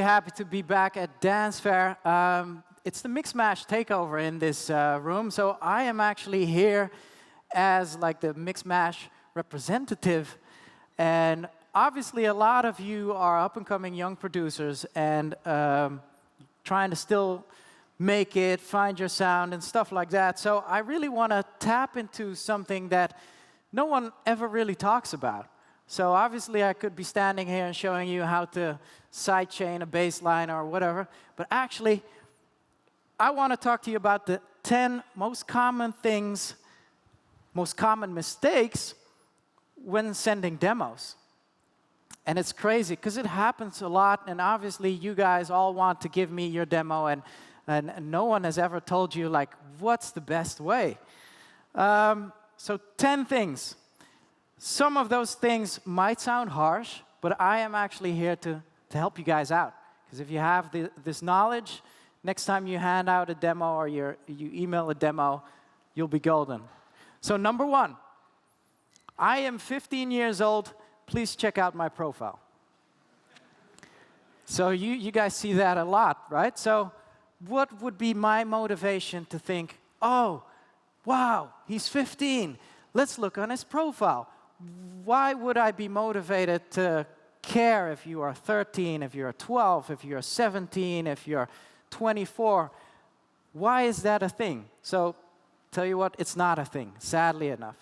happy to be back at Dancefair. It's the Mixmash takeover in this room, so I am actually here as like the Mixmash representative. And obviously a lot of you are up-and-coming young producers and trying to still make it, find your sound and stuff like that. So I really want to tap into something that no one ever really talks about. So obviously I could be standing here and showing you how to sidechain a bass line or whatever, but actually I want to talk to you about the 10 most common things, most common mistakes when sending demos. And it's crazy because it happens a lot, and obviously you guys all want to give me your demo, and no one has ever told you like what's the best way. So 10 things. Some of those things might sound harsh, but I am actually here to help you guys out. Because if you have this knowledge, next time you hand out a demo or you email a demo, you'll be golden. So number 1, I am 15 years old. Please check out my profile. So you guys see that a lot, right? So what would be my motivation to think, oh, wow, he's 15. Let's look on his profile. Why would I be motivated to care if you are 13, if you're 12, if you're 17, if you're 24? Why is that a thing? So, tell you what, it's not a thing, sadly enough.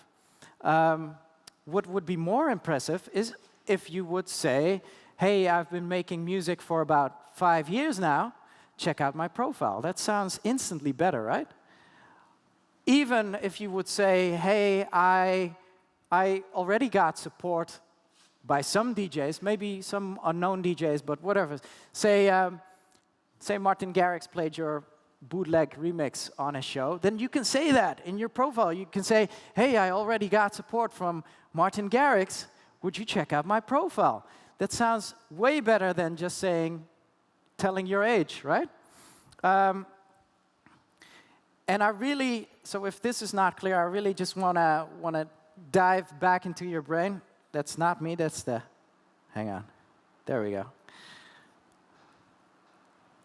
What would be more impressive is if you would say, hey, I've been making music for about 5 years now, check out my profile. That sounds instantly better, right? Even if you would say, hey, I already got support by some DJs, maybe some unknown DJs, but whatever. Say Martin Garrix played your bootleg remix on a show, then you can say that in your profile. You can say, hey, I already got support from Martin Garrix. Would you check out my profile? That sounds way better than just telling your age, right? And I really, so if this is not clear, I really just want to dive back into your brain. That's not me, that's hang on. There we go.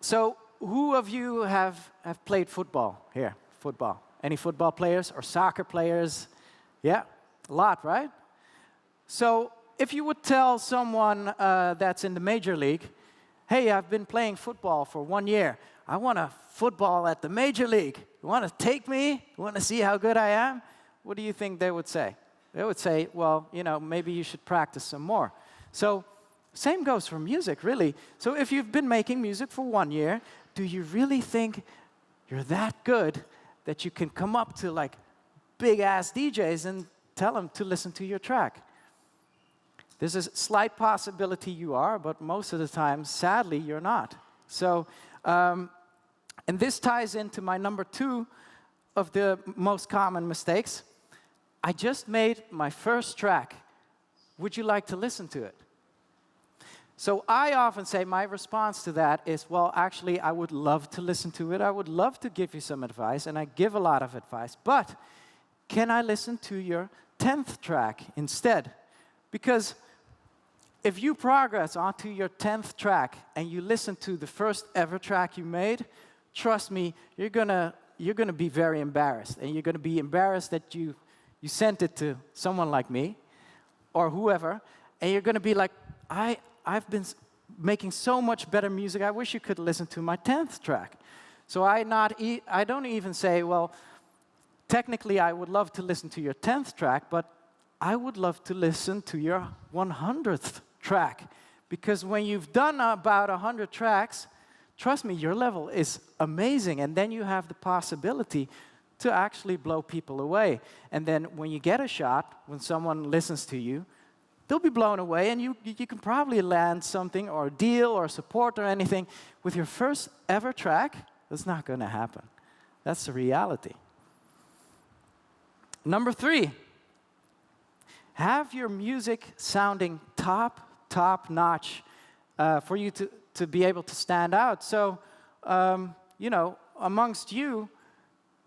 So who of you have played football here? Football. Any football players or soccer players? Yeah, a lot, right? So if you would tell someone that's in the major league, hey, I've been playing football for 1 year. I want to football at the major league. You want to take me? You want to see how good I am? What do you think they would say? They would say, well, you know, maybe you should practice some more. So same goes for music, really. So if you've been making music for 1 year, do you really think you're that good that you can come up to like big-ass DJs and tell them to listen to your track? There's a slight possibility you are, but most of the time, sadly, you're not. So, and this ties into my number 2 of the most common mistakes. I just made my first track. Would you like to listen to it? So I often say my response to that is, well, actually, I would love to listen to it. I would love to give you some advice, and I give a lot of advice. But can I listen to your 10th track instead? Because if you progress onto your 10th track and you listen to the first ever track you made, trust me, you're gonna be very embarrassed. And you're going to be embarrassed that you sent it to someone like me or whoever, and you're going to be like, I've been making so much better music, I wish you could listen to my 10th track. So I don't even say, well, technically I would love to listen to your 10th track, but I would love to listen to your 100th track. Because when you've done about 100 tracks, trust me, your level is amazing, and then you have the possibility to actually blow people away. And then when you get a shot, when someone listens to you, they'll be blown away, and you can probably land something or a deal or support or anything. With your first ever track, that's not going to happen. That's the reality. Number 3, have your music sounding top-notch for you to be able to stand out. So, you know, amongst you,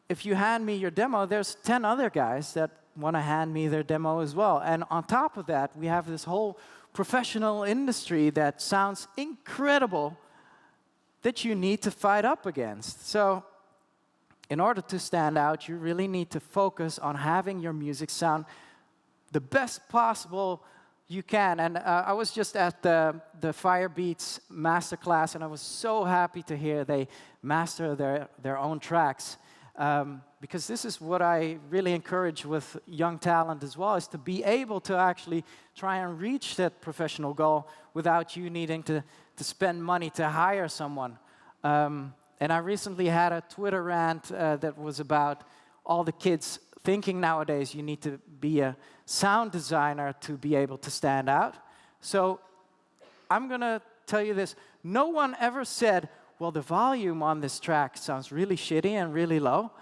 if you hand me your demo, there's 10 other guys that want to hand me their demo as well. And on top of that, we have this whole professional industry that sounds incredible that you need to fight up against. So in order to stand out, you really need to focus on having your music sound the best possible you can. And I was just at the Firebeats masterclass, and I was so happy to hear they master their own tracks. Because this is what I really encourage with young talent as well, is to be able to actually try and reach that professional goal without you needing to spend money to hire someone. And I recently had a Twitter rant that was about all the kids thinking nowadays you need to be a sound designer to be able to stand out. So I'm going to tell you this. No one ever said, well, the volume on this track sounds really shitty and really low,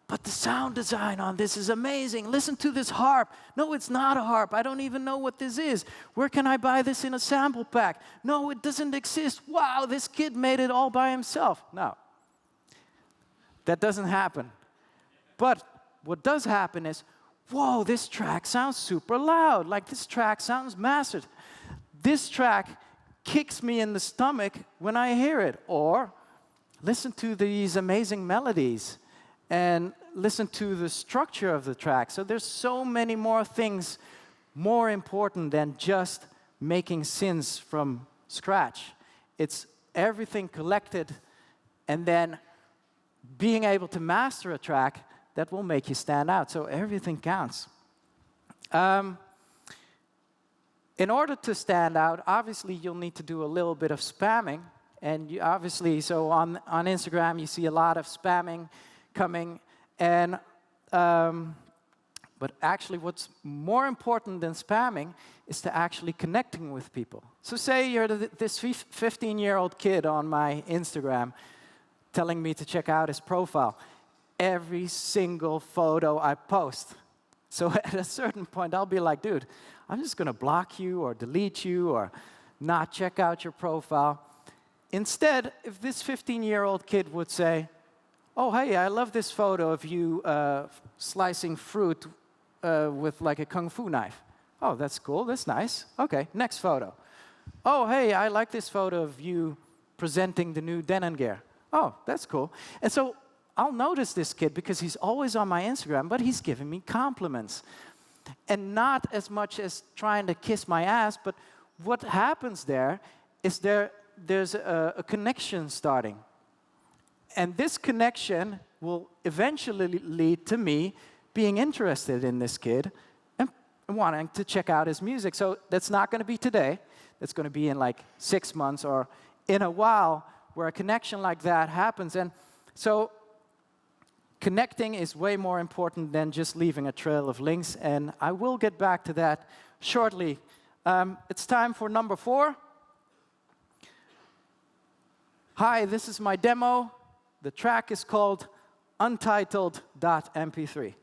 but the sound design on this is amazing. Listen to this harp. No, it's not a harp. I don't even know what this is. Where can I buy this in a sample pack? No, it doesn't exist. Wow, this kid made it all by himself. No. That doesn't happen. But what does happen is, whoa, this track sounds super loud. Like, this track sounds mastered. This track kicks me in the stomach when I hear it. Or listen to these amazing melodies and listen to the structure of the track. So there's so many more things more important than just making synths from scratch. It's everything collected and then being able to master a track that will make you stand out. So everything counts. In order to stand out, obviously you'll need to do a little bit of spamming. And you obviously, so on Instagram, you see a lot of spamming coming. And but actually what's more important than spamming is to actually connecting with people. So say you're this 15-year-old kid on my Instagram telling me to check out his profile. Every single photo I post. So at a certain point, I'll be like, dude, I'm just going to block you or delete you or not check out your profile. Instead, if this 15-year-old kid would say, oh, hey, I love this photo of you slicing fruit with like a kung fu knife. Oh, that's cool. That's nice. OK, next photo. Oh, hey, I like this photo of you presenting the new denim gear. Oh, that's cool. And so I'll notice this kid because he's always on my Instagram, but he's giving me compliments. And not as much as trying to kiss my ass, but what happens there is there's a connection starting. And this connection will eventually lead to me being interested in this kid and wanting to check out his music. So that's not going to be today. That's going to be in like 6 months or in a while where a connection like that happens. And so connecting is way more important than just leaving a trail of links. And I will get back to that shortly. It's time for number 4. Hi, this is my demo. The track is called untitled.mp3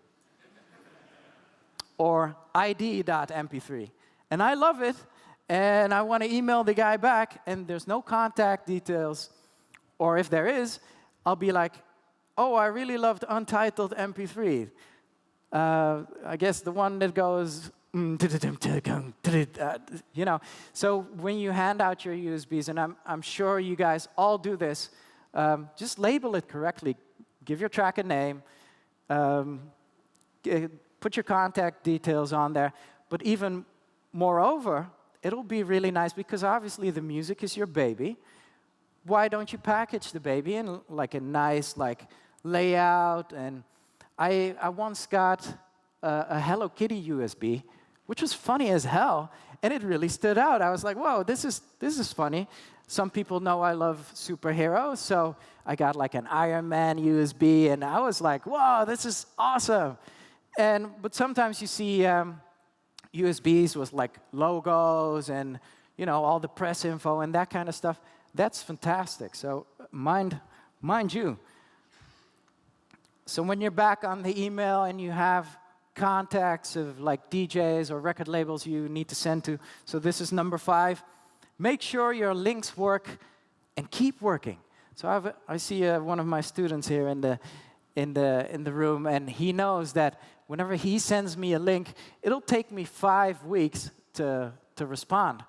or id.mp3. And I love it, and I want to email the guy back, and there's no contact details. Or if there is, I'll be like, oh, I really loved Untitled MP3. I guess the one that goes, you know. So when you hand out your USBs, and I'm sure you guys all do this, just label it correctly. Give your track a name. Put your contact details on there. But even moreover, it'll be really nice because obviously the music is your baby. Why don't you package the baby in like a nice layout? And I once got a Hello Kitty USB, which was funny as hell, and it really stood out. I was like, whoa, this is funny. Some people know I love superheroes, so I got like an Iron Man USB, and I was like, whoa, this is awesome. But sometimes you see USBs with like logos and all the press info and that kind of stuff. That's fantastic. So mind you. So when you're back on the email and you have contacts of like DJs or record labels you need to send to, so this is number 5. Make sure your links work and keep working. So I see one of my students here in the room, and he knows that whenever he sends me a link, it'll take me 5 weeks to respond.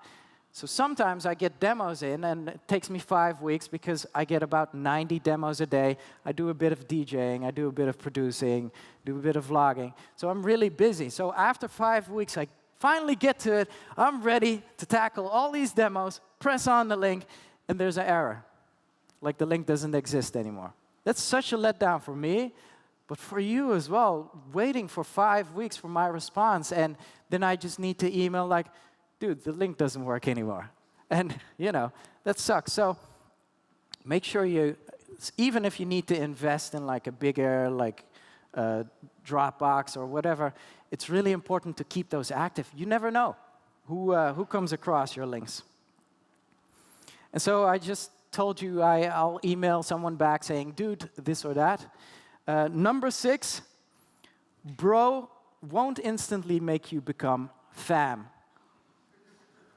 So sometimes I get demos in, and it takes me 5 weeks because I get about 90 demos a day. I do a bit of DJing, I do a bit of producing, do a bit of vlogging. So I'm really busy. So after 5 weeks, I finally get to it. I'm ready to tackle all these demos, press on the link, and there's an error. Like the link doesn't exist anymore. That's such a letdown for me, but for you as well, waiting for 5 weeks for my response, and then I just need to email like, dude, the link doesn't work anymore. And, you know, that sucks. So make sure you, even if you need to invest in like a bigger like Dropbox or whatever, it's really important to keep those active. You never know who comes across your links. And so I just told you I'll email someone back saying, dude, this or that. Number 6, bro won't instantly make you become fam.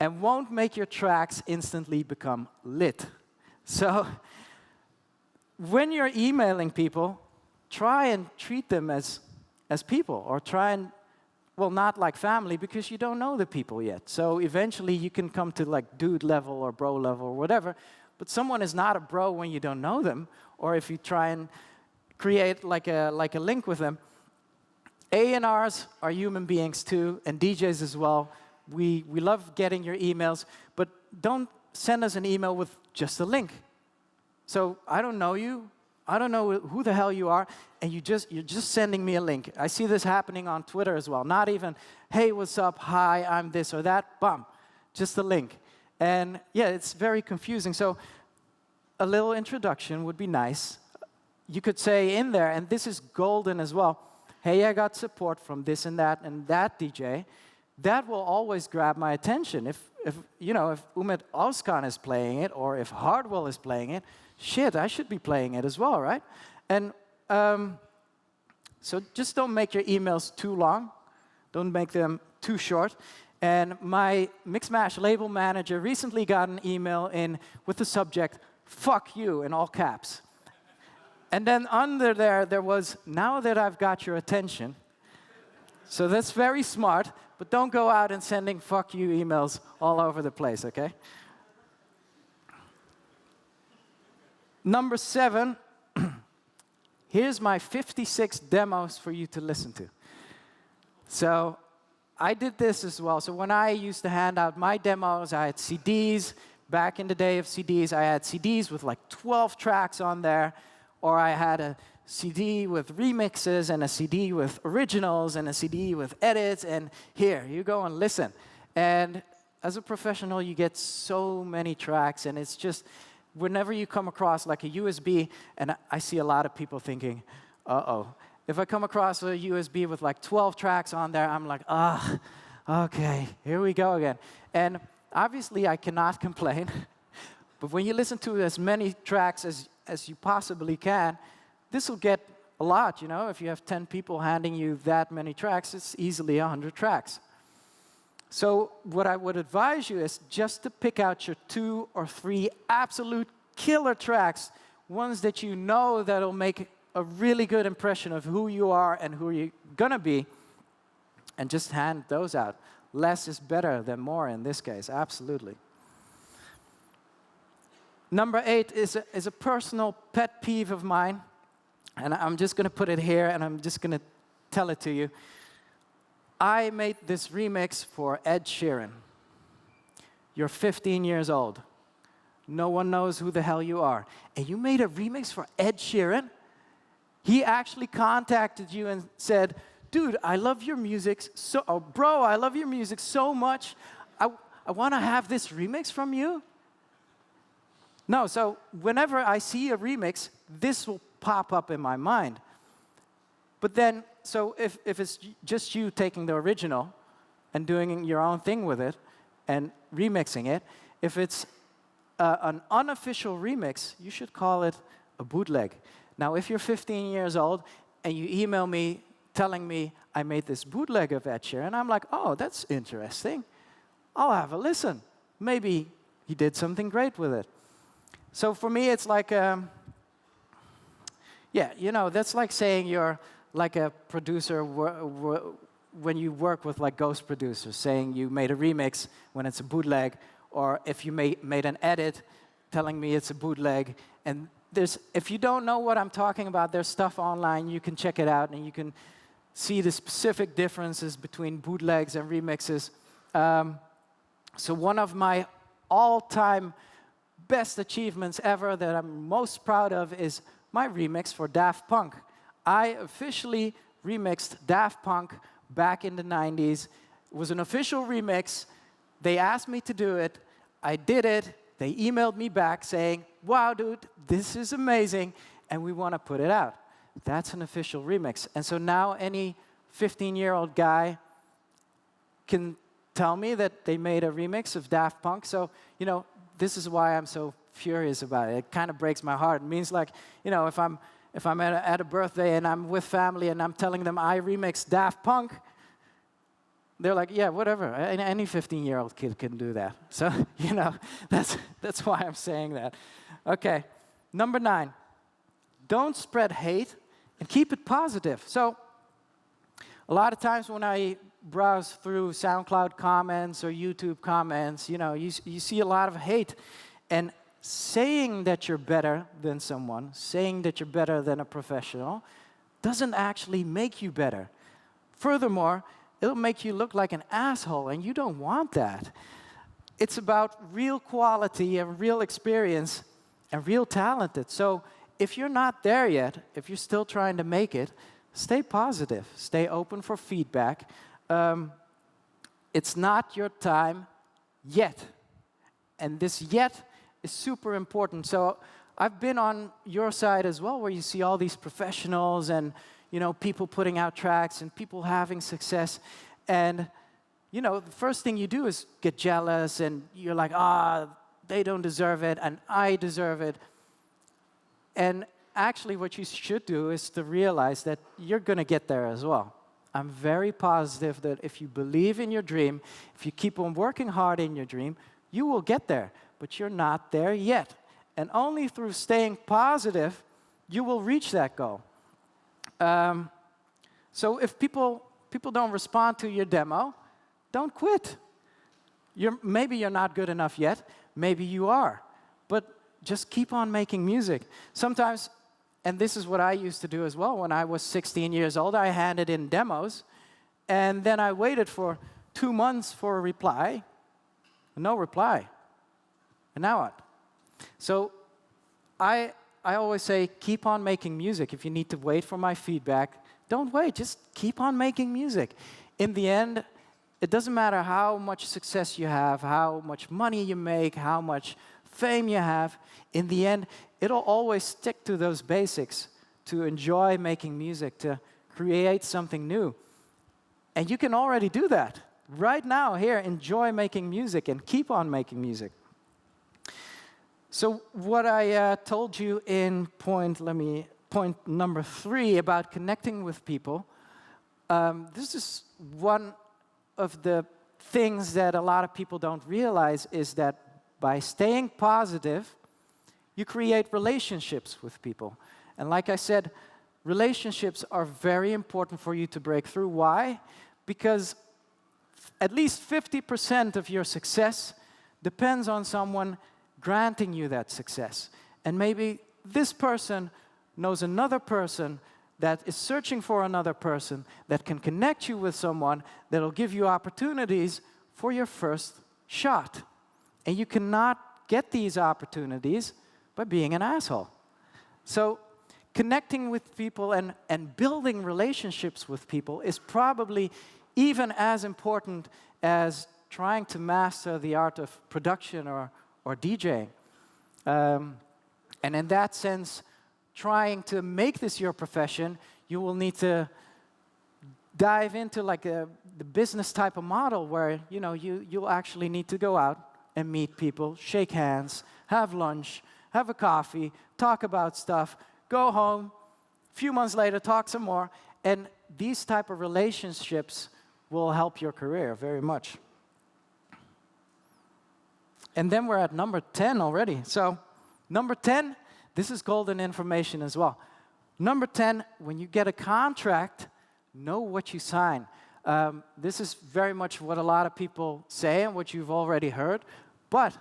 And won't make your tracks instantly become lit. So when you're emailing people, try and treat them as people, or try and, well, not like family, because you don't know the people yet. So eventually you can come to like dude level or bro level or whatever, but someone is not a bro when you don't know them, or if you try and create like a link with them. A&Rs are human beings too, and DJs as well. We love getting your emails, but don't send us an email with just a link. So I don't know you, I don't know who the hell you are, and you're just sending me a link. I see this happening on Twitter as well. Not even, hey, what's up, hi, I'm this or that, bum, just a link. And yeah, it's very confusing. So a little introduction would be nice. You could say in there, and this is golden as well, hey, I got support from this and that DJ. That will always grab my attention. If Umit Ozkan is playing it, or if Hardwell is playing it, shit, I should be playing it as well, right? And so just don't make your emails too long. Don't make them too short. And my Mixmash label manager recently got an email in with the subject, fuck you, in all caps. And then under there was, now that I've got your attention. So that's very smart, but don't go out and sending fuck you emails all over the place, okay? Number 7, here's my 56 demos for you to listen to. So I did this as well. So when I used to hand out my demos, I had CDs. Back in the day of CDs, I had CDs with like 12 tracks on there, or I had a CD with remixes, and a CD with originals, and a CD with edits, and here, you go and listen. And as a professional, you get so many tracks, and it's just, whenever you come across like a USB, and I see a lot of people thinking, uh-oh. If I come across a USB with like 12 tracks on there, I'm like, okay, here we go again. And obviously, I cannot complain, but when you listen to as many tracks as you possibly can, this will get a lot, you know. If you have 10 people handing you that many tracks, it's easily 100 tracks. So what I would advise you is just to pick out your 2 or 3 absolute killer tracks, ones that you know that'll make a really good impression of who you are and who you're gonna be, and just hand those out. Less is better than more in this case, absolutely. Number 8 is a personal pet peeve of mine. And I'm just going to put it here, and I'm just going to tell it to you. I made this remix for Ed Sheeran. You're 15 years old. No one knows who the hell you are. And you made a remix for Ed Sheeran? He actually contacted you and said, dude, I love your music bro, I love your music so much. I want to have this remix from you. No, so whenever I see a remix, this will pop up in my mind. But then, so if it's just you taking the original and doing your own thing with it and remixing it, if it's an unofficial remix, you should call it a bootleg. Now, if you're 15 years old and you email me telling me I made this bootleg of Ed Sheeran, I'm like, oh, that's interesting. I'll have a listen. Maybe he did something great with it. So for me, it's like, yeah, you know, that's like saying you're like a producer when you work with like ghost producers, saying you made a remix when it's a bootleg, or if you made an edit telling me it's a bootleg. And if you don't know what I'm talking about, there's stuff online. You can check it out, and you can see the specific differences between bootlegs and remixes. So one of my all-time best achievements ever that I'm most proud of is my remix for Daft Punk. I officially remixed Daft Punk back in the 90s. It was an official remix. They asked me to do it. I did it. They emailed me back saying, wow, dude, this is amazing, and we want to put it out. That's an official remix. And so now any 15-year-old guy can tell me that they made a remix of Daft Punk. So, you know, this is why I'm so furious about it. It kind of breaks my heart. It means, like, you know, if I'm at a birthday and I'm with family and I'm telling them I remixed Daft Punk, they're like, yeah, whatever. Any 15-year-old kid can do that. So, you know, that's why I'm saying that. Okay, number 9. Don't spread hate and keep it positive. So, a lot of times when I browse through SoundCloud comments or YouTube comments, you know, you see a lot of hate. And saying that you're better than someone, saying that you're better than a professional, doesn't actually make you better. Furthermore, it'll make you look like an asshole, and you don't want that. It's about real quality and real experience and real talented. So if you're not there yet, if you're still trying to make it, stay positive. Stay open for feedback. It's not your time yet. And this yet is super important. So I've been on your side as well, where you see all these professionals and, you know, people putting out tracks and people having success. And, you know, the first thing you do is get jealous, and you're like, they don't deserve it, and I deserve it. And actually what you should do is to realize that you're going to get there as well. I'm very positive that if you believe in your dream, if you keep on working hard in your dream, you will get there. But you're not there yet. And only through staying positive, you will reach that goal. So if people don't respond to your demo, don't quit. Maybe you're not good enough yet. Maybe you are. But just keep on making music. Sometimes, and this is what I used to do as well, when I was 16 years old, I handed in demos, and then I waited for 2 months for a reply. No reply. And now what? So I always say, keep on making music. If you need to wait for my feedback, don't wait. Just keep on making music. In the end, it doesn't matter how much success you have, how much money you make, how much fame you have. In the end, it'll always stick to those basics, to enjoy making music, to create something new. And you can already do that. Right now, here, enjoy making music and keep on making music. So what I told you in point number 3 about connecting with people, this is one of the things that a lot of people don't realize, is that by staying positive, you create relationships with people. And like I said, relationships are very important for you to break through. Why? Because at least 50% of your success depends on someone granting you that success. And maybe this person knows another person that is searching for another person that can connect you with someone that will give you opportunities for your first shot. And you cannot get these opportunities by being an asshole. So connecting with people and building relationships with people is probably even as important as trying to master the art of production or DJing. And in that sense, trying to make this your profession, you will need to dive into like the business type of model where, you know, you'll actually need to go out and meet people, shake hands, have lunch, have a coffee, talk about stuff, go home, a few months later talk some more, and these type of relationships will help your career very much. And then we're at number 10 already. So number 10, this is golden information as well. Number 10, when you get a contract, know what you sign. This is very much what a lot of people say and what you've already heard. But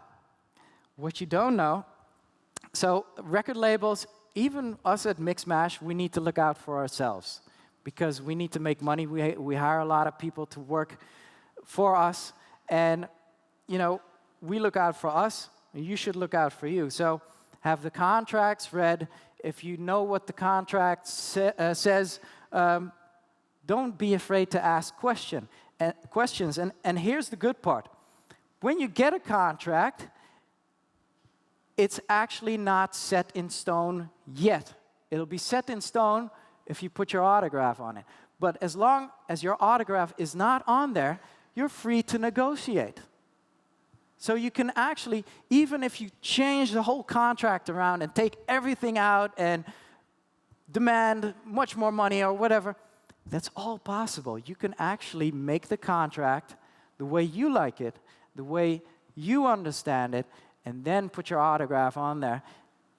what you don't know, so record labels, even us at Mixmash, we need to look out for ourselves because we need to make money. We hire a lot of people to work for us, and you know, we look out for us. You should look out for you. So have the contracts read. If you know what the contract says, don't be afraid to ask questions. And here's the good part. When you get a contract, it's actually not set in stone yet. It'll be set in stone if you put your autograph on it. But as long as your autograph is not on there, you're free to negotiate. So you can actually, even if you change the whole contract around and take everything out and demand much more money or whatever, that's all possible. You can actually make the contract the way you like it, the way you understand it, and then put your autograph on there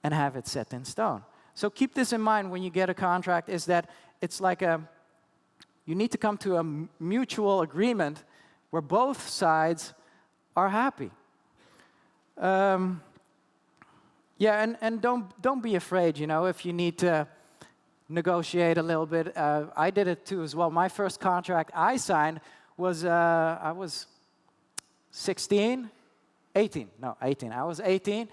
and have it set in stone. So keep this in mind when you get a contract, is that it's like you need to come to a mutual agreement where both sides are happy. And don't be afraid, you know, if you need to negotiate a little bit. I did it too as well. My first contract I signed was, I was 18. I was 18,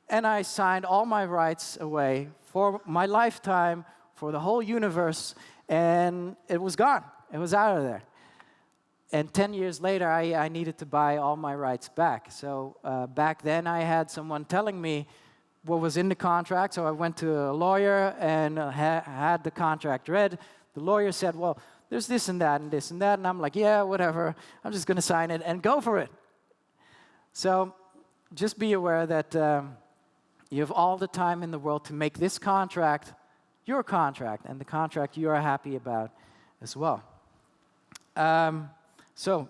and I signed all my rights away for my lifetime, for the whole universe, and it was gone. It was out of there. And 10 years later, I needed to buy all my rights back. So back then, I had someone telling me what was in the contract. So I went to a lawyer and had the contract read. The lawyer said, well, there's this and that and this and that. And I'm like, yeah, whatever. I'm just going to sign it and go for it. So just be aware that you have all the time in the world to make this contract your contract and the contract you are happy about as well. So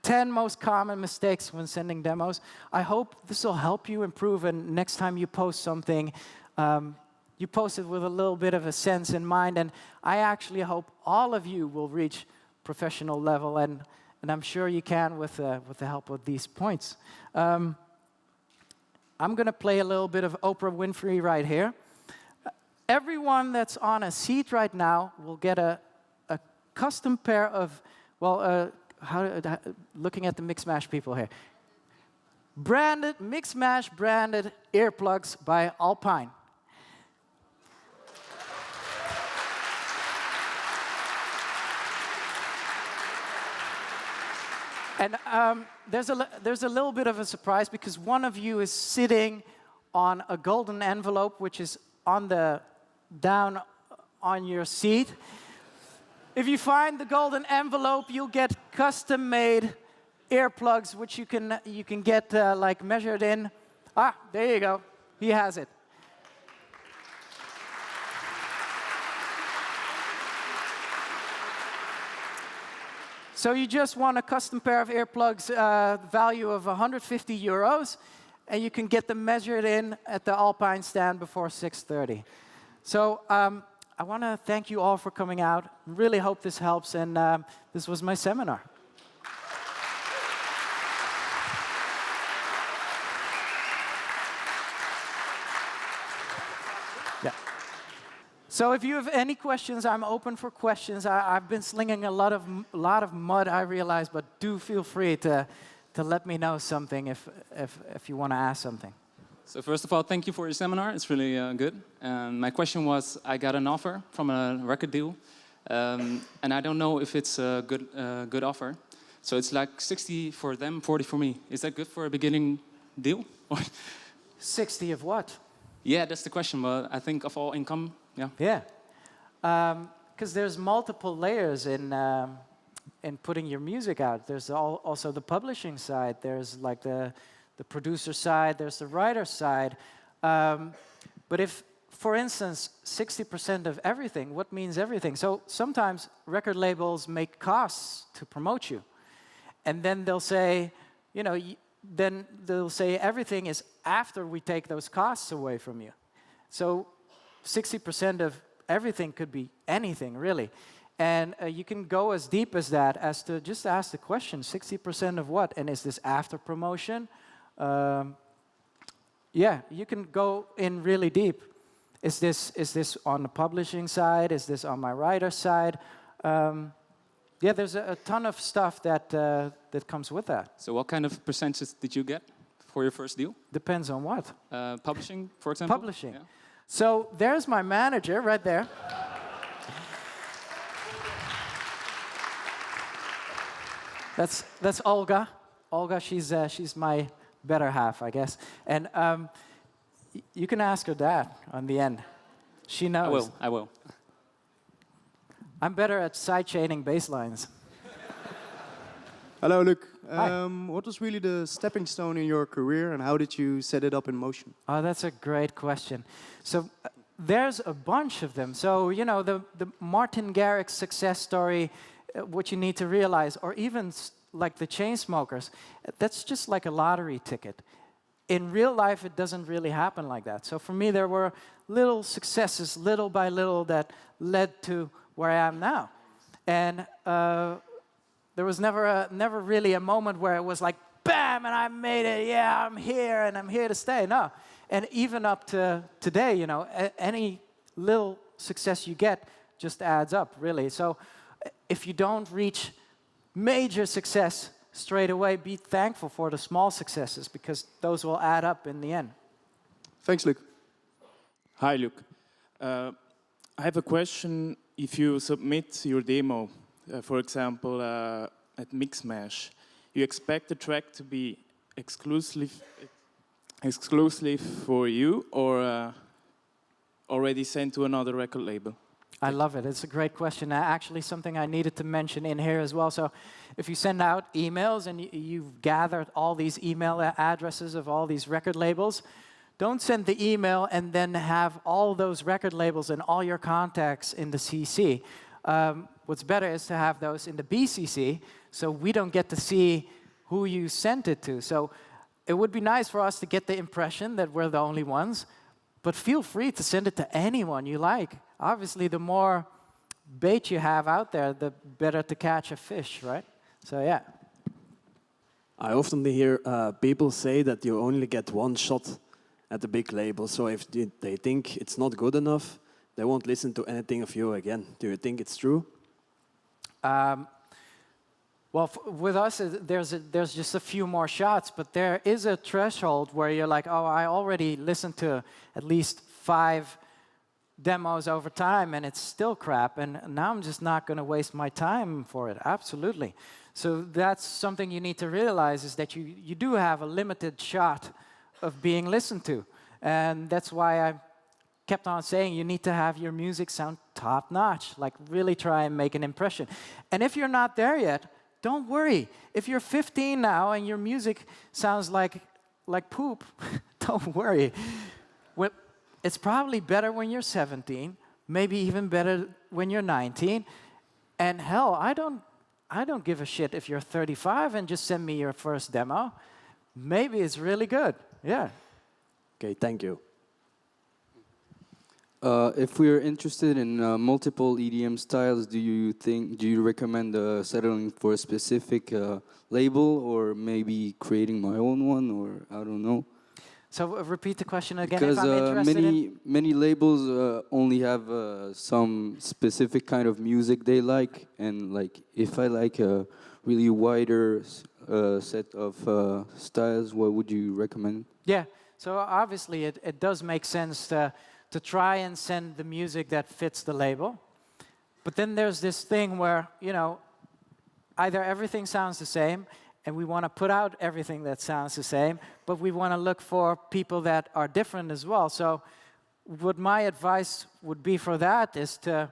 10 most common mistakes when sending demos. I hope this will help you improve, and next time you post something, you post it with a little bit of a sense in mind, and I actually hope all of you will reach professional level, and I'm sure you can with the help of these points. I'm going to play a little bit of Oprah Winfrey right here. Everyone that's on a seat right now will get a custom pair of, well, looking at the Mixmash people here. Mixmash branded earplugs by Alpine. And there's a little bit of a surprise because one of you is sitting on a golden envelope, which is down on your seat. If you find the golden envelope, you'll get custom-made earplugs, which you can get like measured in. Ah, there you go. He has it. So you just want a custom pair of earplugs, value of 150 euros, and you can get them measured in at the Alpine stand before 6:30. So I want to thank you all for coming out. Really hope this helps, and this was my seminar. Yeah. So if you have any questions, I'm open for questions. I've been slinging a lot of mud, I realize, but do feel free to let me know something if you want to ask something. So first of all, thank you for your seminar. It's really good. And my question was, I got an offer from a record deal, and I don't know if it's a good offer. So it's like 60 for them, 40 for me. Is that good for a beginning deal? 60 of what? Yeah, that's the question. But I think of all income, yeah. Yeah, because there's multiple layers in putting your music out. There's also the publishing side. There's like the producer side, there's the writer side. But if, for instance, 60% of everything, what means everything? So sometimes record labels make costs to promote you. And then they'll say, you know, then they'll say everything is after we take those costs away from you. So 60% of everything could be anything, really. And you can go as deep as that, as to just ask the question, 60% of what? And is this after promotion? Yeah, you can go in really deep. Is this on the publishing side? Is this on my writer side? Yeah, there's a ton of stuff that comes with that. So what kind of percentages did you get for your first deal? Depends on what. Publishing, for example? Publishing. Yeah. So there's my manager right there. That's Olga. Olga, she's my better half, I guess. And you can ask her that on the end. She knows. I will. I'm better at sidechaining bass lines. Hello, Luke. Hi. What was really the stepping stone in your career, and how did you set it up in motion? Oh, that's a great question. So there's a bunch of them. So, you know, the Martin Garrix success story, what you need to realize, or even like the Chainsmokers, that's just like a lottery ticket. In real life, it doesn't really happen like that. So for me, there were little successes, little by little, that led to where I am now. And there was never really a moment where it was like, bam, and I made it, yeah, I'm here, and I'm here to stay. No. And even up to today, you know, any little success you get just adds up, really. So if you don't reach major success straight away, be thankful for the small successes, because those will add up in the end. Thanks, Luke. Hi, Luke. I have a question. If you submit your demo, for example, at Mixmash, you expect the track to be exclusively for you, or already sent to another record label? I love it. It's a great question. Actually, something I needed to mention in here as well. So if you send out emails and you've gathered all these email addresses of all these record labels, don't send the email and then have all those record labels and all your contacts in the CC. What's better is to have those in the BCC, so we don't get to see who you sent it to. So it would be nice for us to get the impression that we're the only ones, but feel free to send it to anyone you like. Obviously, the more bait you have out there, the better to catch a fish, right? So, yeah. I often hear people say that you only get one shot at the big label. So if they think it's not good enough, they won't listen to anything of you again. Do you think it's true? Well, with us, there's just a few more shots, but there is a threshold where you're like, oh, I already listened to at least 5 demos over time, and it's still crap, and now I'm just not going to waste my time for it. Absolutely. So that's something you need to realize, is that you do have a limited shot of being listened to. And that's why I kept on saying you need to have your music sound top-notch, like really try and make an impression. And if you're not there yet, don't worry. If you're 15 now and your music sounds like poop, don't worry. It's probably better when you're 17, maybe even better when you're 19. And hell, I don't give a shit if you're 35 and just send me your first demo. Maybe it's really good. Yeah. Okay, thank you. If we're interested in multiple EDM styles, do you recommend settling for a specific label, or maybe creating my own one, or I don't know? So repeat the question again. Because if I'm interested many labels only have some specific kind of music they like, and like if I like a really wider set of styles, what would you recommend? Yeah. So obviously it does make sense to try and send the music that fits the label. But then there's this thing where, you know, either everything sounds the same, and we want to put out everything that sounds the same, but we want to look for people that are different as well. So what my advice would be for that is to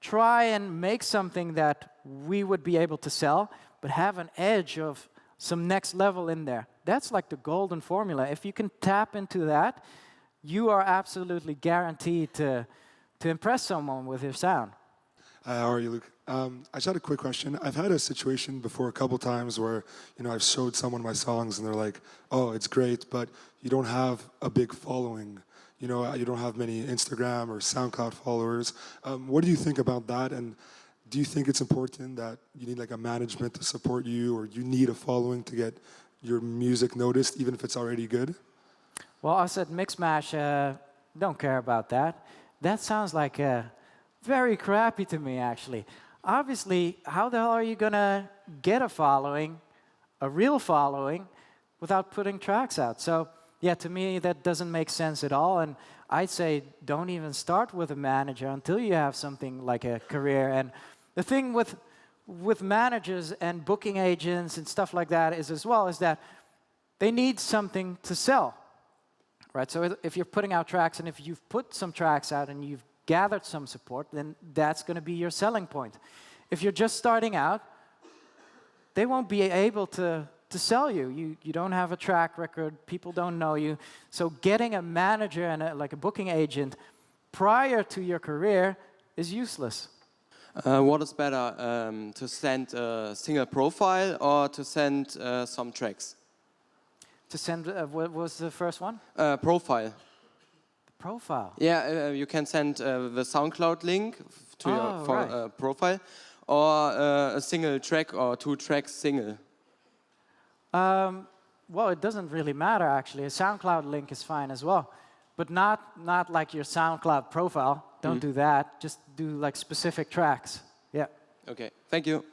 try and make something that we would be able to sell, but have an edge of some next level in there. That's like the golden formula. If you can tap into that, you are absolutely guaranteed to impress someone with your sound. Hi, how are you, Luke? I just had a quick question. I've had a situation before a couple times where, you know, I've showed someone my songs and they're like, oh, it's great, but you don't have a big following. You know, you don't have many Instagram or SoundCloud followers. What do you think about that? And do you think it's important that you need like a management to support you, or you need a following to get your music noticed, even if it's already good? Well, us at Mixmash don't care about that. That sounds like very crappy to me, actually. Obviously, how the hell are you gonna get a following, a real following, without putting tracks out? So, yeah, to me, that doesn't make sense at all. And I'd say don't even start with a manager until you have something like a career. And the thing with managers and booking agents and stuff like that is as well is that they need something to sell, right? So if you're putting out tracks and if you've put some tracks out and you've gathered some support, then that's going to be your selling point. If you're just starting out, they won't be able to sell you. You don't have a track record, people don't know you. So getting a manager and like a booking agent prior to your career is useless. What is better, to send a single profile or to send some tracks? To send, what was the first one? Profile. Profile. Yeah, you can send the SoundCloud link to your right. profile, or a single track or 2 tracks single. Well, it doesn't really matter, actually. A SoundCloud link is fine as well. But not like your SoundCloud profile. Don't do that. Just do like specific tracks. Yeah. Okay, thank you.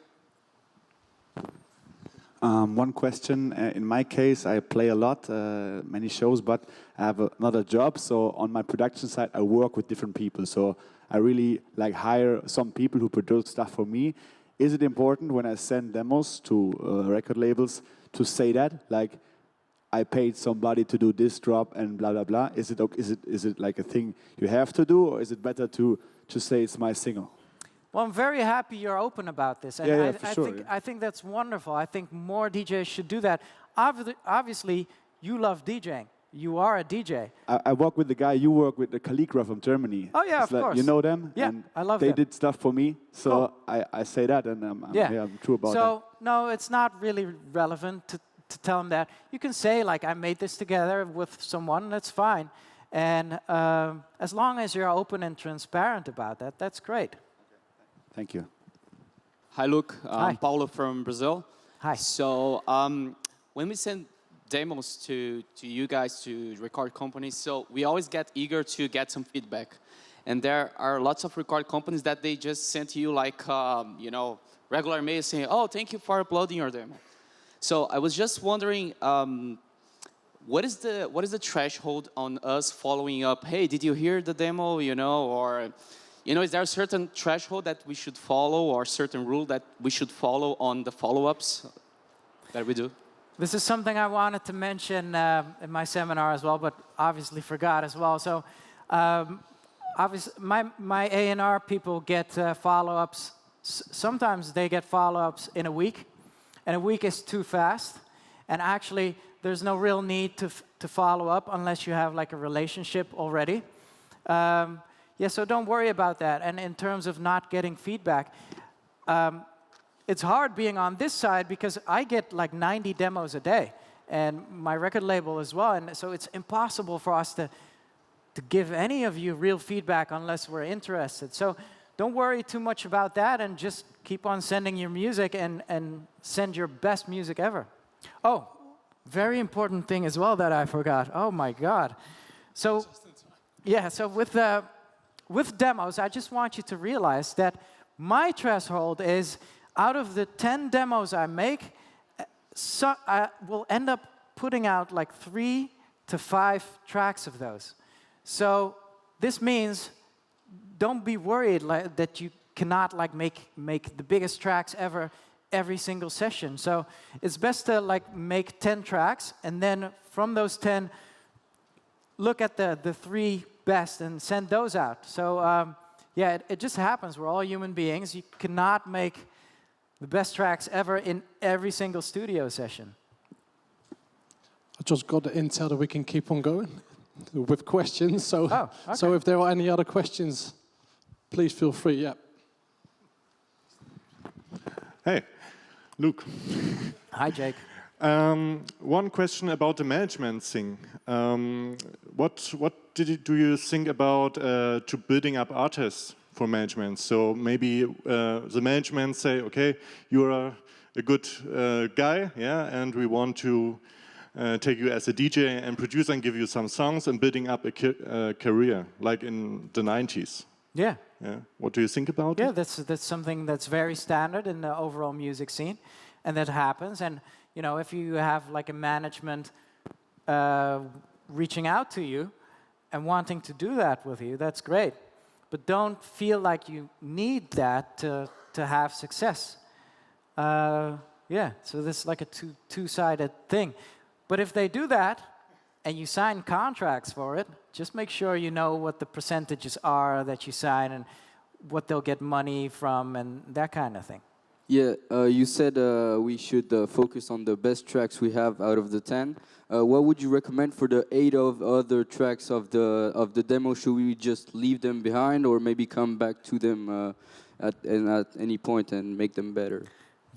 One question. In my case, I play a lot, many shows, but I have another job. So on my production side, I work with different people. So I really like hire some people who produce stuff for me. Is it important when I send demos to record labels to say that, like, I paid somebody to do this drop and blah blah blah? Is it like a thing you have to do, or is it better to just say it's my single? Well, I'm very happy you're open about this. And Yeah, for sure. I think that's wonderful. I think more DJs should do that. Obviously, you love DJing. You are a DJ. I work with the guy you work with, the Calligraph from Germany. Oh, yeah, It's of course. You know them? Yeah, and I love they them. did stuff for me, so Cool. I say that, and I'm true about that. So, no, it's not really relevant to tell them that. You can say, like, I made this together with someone, that's fine. And as long as you're open and transparent about that, that's great. Thank you. Hi, Luke. Hi. I'm Paulo from Brazil. Hi. So when we send demos to you guys, to record companies, so we always get eager to get some feedback. And there are lots of record companies that they just send to you like, regular mail saying, oh, thank you for uploading your demo. So I was just wondering, what is the threshold on us following up? Hey, did you hear the demo? Or is there a certain threshold that we should follow, or a certain rule that we should follow on the follow-ups that we do? This is something I wanted to mention in my seminar as well, but obviously forgot as well. So, obviously, my A&R people get follow-ups. Sometimes they get follow-ups in a week, and a week is too fast. And actually, there's no real need to follow up unless you have like a relationship already. Yeah, so don't worry about that. And in terms of not getting feedback, it's hard being on this side because I get like 90 demos a day, and my record label as well. And so it's impossible for us to give any of you real feedback unless we're interested. So don't worry too much about that, and just keep on sending your music and send your best music ever. Oh, very important thing as well that I forgot. Oh my God. So, yeah, so with demos, I just want you to realize that my threshold is out of the 10 demos I make, so I will end up putting out like 3 to 5 tracks of those. So this means don't be worried that you cannot like make the biggest tracks ever every single session. So it's best to like make 10 tracks, and then from those 10, look at the 3 best and send those out. So yeah, it just happens. We're all human beings. You cannot make the best tracks ever in every single studio session. I just got the intel that we can keep on going with questions. So, okay. So if there are any other questions, please feel free. Yeah. Hey, Luke. Hi, Jake. One question about the management thing. What do you think about to building up artists for management? So maybe the management say, okay, you're a good guy, yeah, and we want to take you as a DJ and producer and give you some songs and building up a career, like in the 90s. Yeah. Yeah. What do you think about it? Yeah, that's something that's very standard in the overall music scene, and that happens. And you know, if you have like a management reaching out to you and wanting to do that with you, that's great. But don't feel like you need that to have success. Yeah, so this is like a two-sided thing. But if they do that, and you sign contracts for it, just make sure you know what the percentages are that you sign and what they'll get money from and that kind of thing. Yeah, you said we should focus on the best tracks we have out of the 10. What would you recommend for the 8 of other tracks of the demo? Should we just leave them behind, or maybe come back to them at any point and make them better?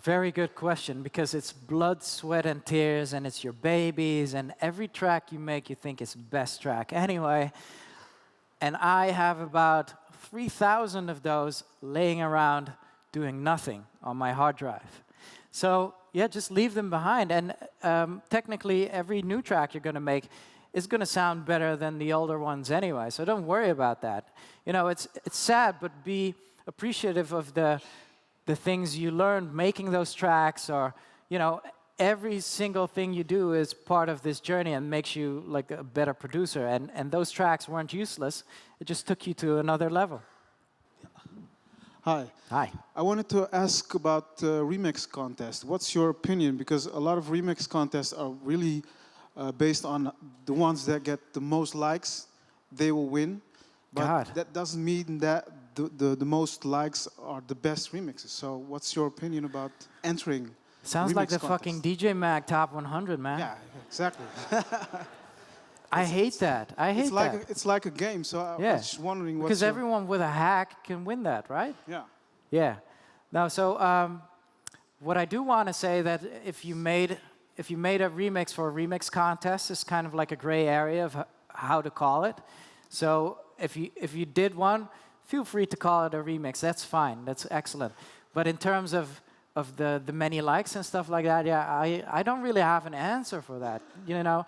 Very good question, because it's blood, sweat, and tears, and it's your babies, and every track you make, you think is the best track anyway. And I have about 3,000 of those laying around doing nothing on my hard drive. So yeah, just leave them behind. And technically, every new track you're going to make is going to sound better than the older ones anyway. So don't worry about that. You know, it's sad, but be appreciative of the things you learned making those tracks, or, you know, every single thing you do is part of this journey and makes you like a better producer. And those tracks weren't useless. It just took you to another level. Hi. Hi. I wanted to ask about remix contests. What's your opinion? Because a lot of remix contests are really based on the ones that get the most likes, they will win. But that doesn't mean that the most likes are the best remixes. So what's your opinion about entering Sounds remix like the contest? fucking DJ Mag Top 100, man. Yeah, exactly. I hate that. I hate that. It's like a game, so I was just wondering what's because everyone with a hack can win that, right? Yeah. Yeah. Now, so what I do want to say that if you made a remix for a remix contest, it's kind of like a gray area of how to call it. So if you did one, feel free to call it a remix. That's fine. That's excellent. But in terms of the many likes and stuff like that, yeah, I don't really have an answer for that. You know,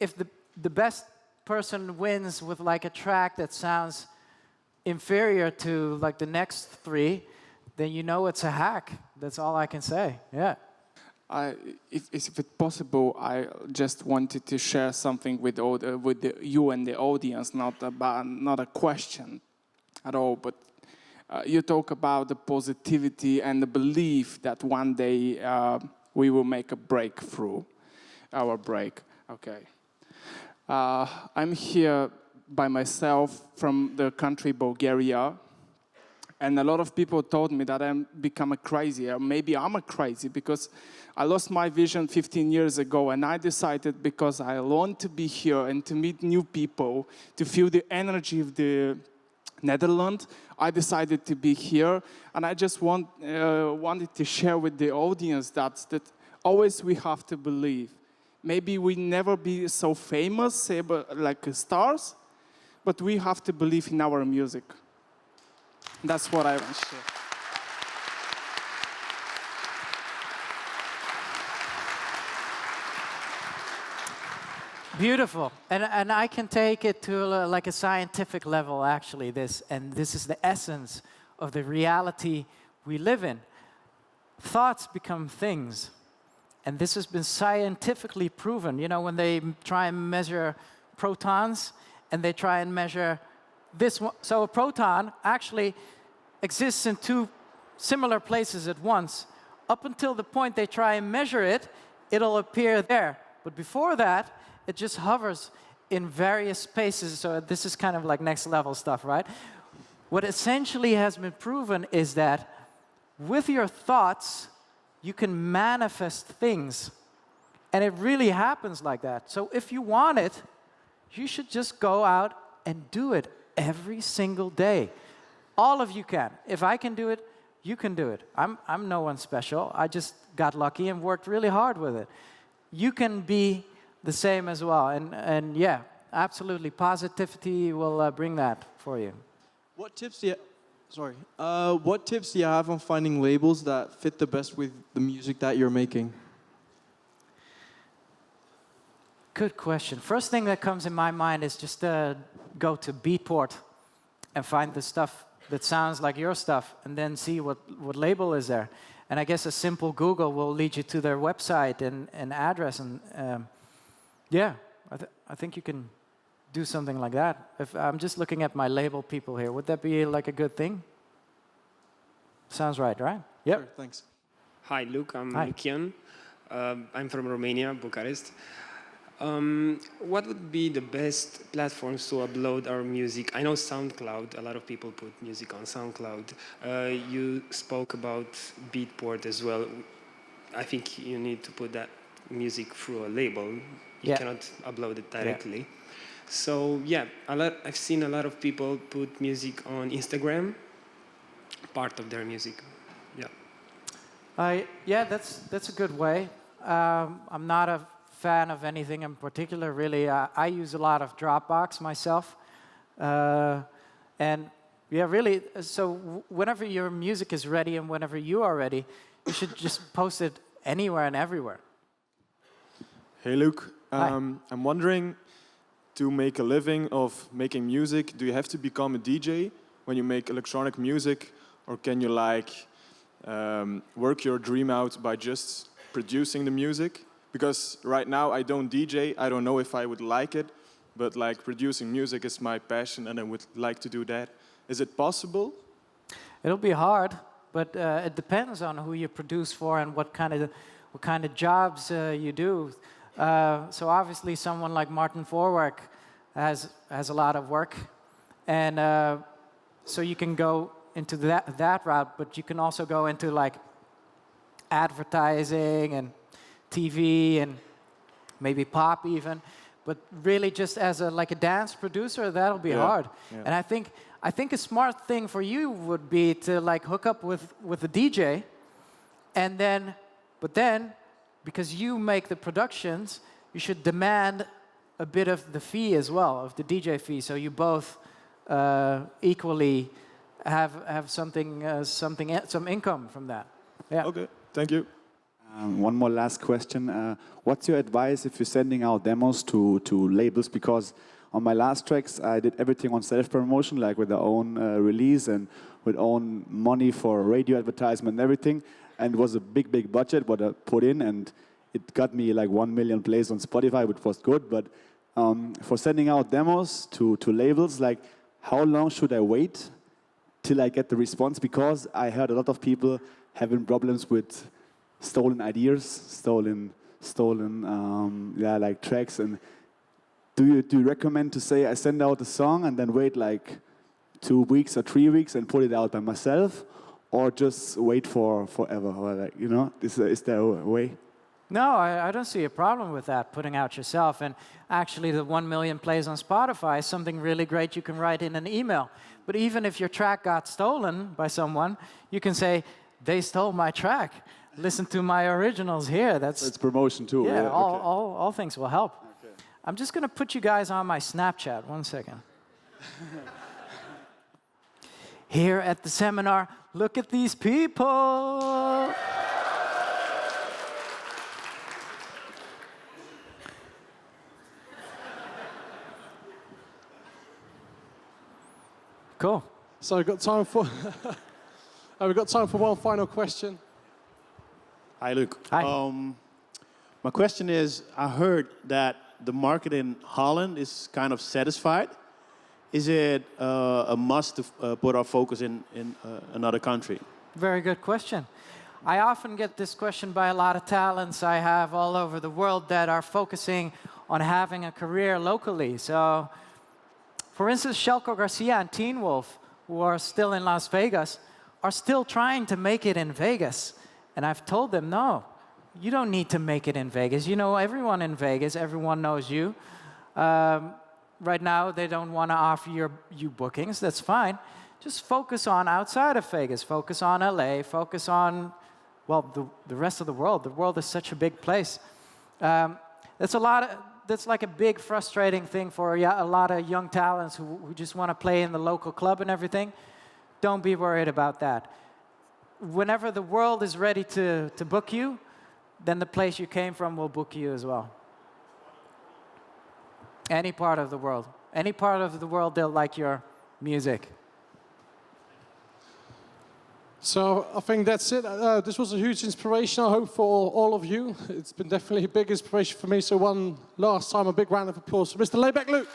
if the best person wins with like a track that sounds inferior to like the next 3, then you know it's a hack. That's all I can say. Yeah. If it's possible, I just wanted to share something with you and the audience, not a question at all, but you talk about the positivity and the belief that one day we will make a breakthrough, our break. Okay. I'm here by myself from the country Bulgaria. And a lot of people told me that I'm become a crazy, or maybe I'm a crazy, because I lost my vision 15 years ago, and I decided, because I want to be here and to meet new people, to feel the energy of the Netherlands, I decided to be here. And I just wanted to share with the audience that always we have to believe. Maybe we never be so famous, like stars, but we have to believe in our music. That's what I want to share. Beautiful. And I can take it to like a scientific level, actually, this is the essence of the reality we live in. Thoughts become things. And this has been scientifically proven. You know, when they try and measure protons, and they try and measure this one. So a proton actually exists in 2 similar places at once. Up until the point they try and measure it, it'll appear there. But before that, it just hovers in various spaces. So this is kind of like next level stuff, right? What essentially has been proven is that with your thoughts, you can manifest things. And it really happens like that. So if you want it, you should just go out and do it every single day. All of you can. If I can do it, you can do it. I'm no one special. I just got lucky and worked really hard with it. You can be the same as well. And yeah, absolutely. Positivity will bring that for you. What tips do you... Sorry. What tips do you have on finding labels that fit the best with the music that you're making? Good question. First thing that comes in my mind is just go to Beatport and find the stuff that sounds like your stuff, and then see what label is there. And I guess a simple Google will lead you to their website and address. And yeah, I think you can do something like that. If I'm just looking at my label people here, would that be like a good thing? Sounds right? Yep. Sure, thanks. Hi, Luke. I'm Hi. Lucian. I'm from Romania, Bucharest. What would be the best platforms to upload our music? I know SoundCloud. A lot of people put music on SoundCloud. You spoke about Beatport as well. I think you need to put that music through a label. You cannot upload it directly. So yeah, I've seen a lot of people put music on Instagram, part of their music. Yeah, that's a good way. I'm not a fan of anything in particular, really. I use a lot of Dropbox myself. And yeah, really, so whenever your music is ready and whenever you are ready, you should just post it anywhere and everywhere. Hey, Luke. I'm wondering, to make a living of making music, do you have to become a DJ when you make electronic music? Or can you work your dream out by just producing the music? Because right now I don't DJ, I don't know if I would like it, but producing music is my passion and I would like to do that. Is it possible? It'll be hard, but it depends on who you produce for and what kind of jobs you do. So obviously someone like Martin Voorwerk has a lot of work, and so you can go into that route, but you can also go into advertising and TV and maybe pop even. But really, just as a dance producer, that'll be hard. Yeah. And I think a smart thing for you would be to hook up with a DJ, and then because you make the productions, you should demand a bit of the fee as well, of the DJ fee, so you both equally have some income from that. Yeah. Okay. Thank you. One more last question. What's your advice if you're sending out demos to labels? Because on my last tracks, I did everything on self-promotion, with their own release and with own money for radio advertisement and everything. And it was a big budget what I put in, and it got me 1 million plays on Spotify, which was good. But for sending out demos to labels, how long should I wait till I get the response? Because I heard a lot of people having problems with stolen ideas, stolen tracks. And do you recommend to say I send out a song and then wait 2 weeks or 3 weeks and put it out by myself, or just wait forever? Or is there a way? No, I don't see a problem with that, putting out yourself. And actually, the 1 million plays on Spotify is something really great you can write in an email. But even if your track got stolen by someone, you can say, they stole my track. Listen to my originals here. It's promotion too. Yeah, yeah. all things will help. Okay. I'm just going to put you guys on my Snapchat. 1 second. Here at the seminar, look at these people. Cool. So we've got time for one final question. Hi, Luke. Hi. My question is, I heard that the market in Holland is kind of satisfied. Is it a must to put our focus in another country? Very good question. I often get this question by a lot of talents I have all over the world that are focusing on having a career locally. So, for instance, Shelko Garcia and Teen Wolf, who are still in Las Vegas, are still trying to make it in Vegas. And I've told them, no, you don't need to make it in Vegas. You know everyone in Vegas, everyone knows you. Right now, they don't want to offer you bookings, that's fine. Just focus on outside of Vegas, focus on LA, focus on, well, the rest of the world. The world is such a big place. That's like a big frustrating thing for a lot of young talents who just want to play in the local club and everything. don't be worried about that. Whenever the world is ready to book you, then the place you came from will book you as well. Any part of the world. Any part of the world, they'll like your music. So I think that's it. This was a huge inspiration, I hope, for all of you. It's been definitely a big inspiration for me. So one last time, a big round of applause for Mr. Laidback Luke.